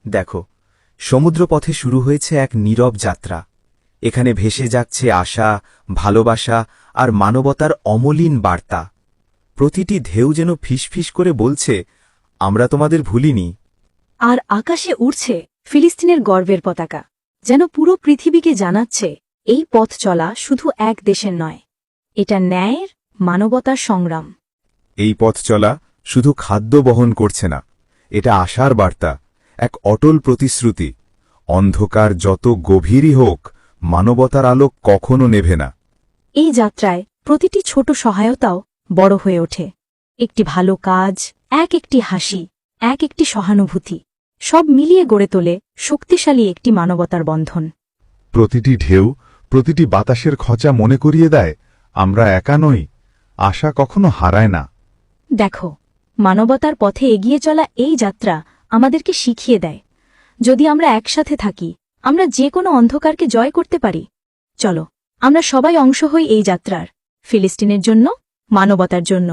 দেখো, সমুদ্রপথে শুরু হয়েছে এক নীরব যাত্রা। এখানে ভেসে যাচ্ছে আশা, ভালোবাসা আর মানবতার অমলিন বার্তা। প্রতিটি ঢেউ যেন ফিসফিস করে বলছে, আমরা তোমাদের ভুলিনি। আর আকাশে উড়ছে ফিলিস্তিনের গর্বের পতাকা, যেন পুরো পৃথিবীকে জানাচ্ছে এই পথ চলা শুধু এক দেশের নয়, এটা ন্যায়ের, মানবতার সংগ্রাম। এই পথ চলা শুধু খাদ্য বহন করছে না, এটা আশার বার্তা, এক অটল প্রতিশ্রুতি। অন্ধকার যত গভীরই হোক, মানবতার আলো কখনো নেভে না। এই যাত্রায় প্রতিটি ছোট সহায়তাও বড় হয়ে ওঠে। একটি ভালো কাজ, একটি হাসি, একটি সহানুভূতি, সব মিলিয়ে গড়ে তোলে শক্তিশালী একটি মানবতার বন্ধন। প্রতিটি ঢেউ, প্রতিটি বাতাসের খচা মনে করিয়ে দেয়, আমরা একা নই, আশা কখনো হারায় না। দেখো, মানবতার পথে এগিয়ে চলা এই যাত্রা আমাদেরকে শিখিয়ে দেয়, যদি আমরা একসাথে থাকি, আমরা যে কোনো অন্ধকারকে জয় করতে পারি। চলো, আমরা সবাই অংশ হই এই যাত্রার, ফিলিস্তিনের জন্য, মানবতার জন্য।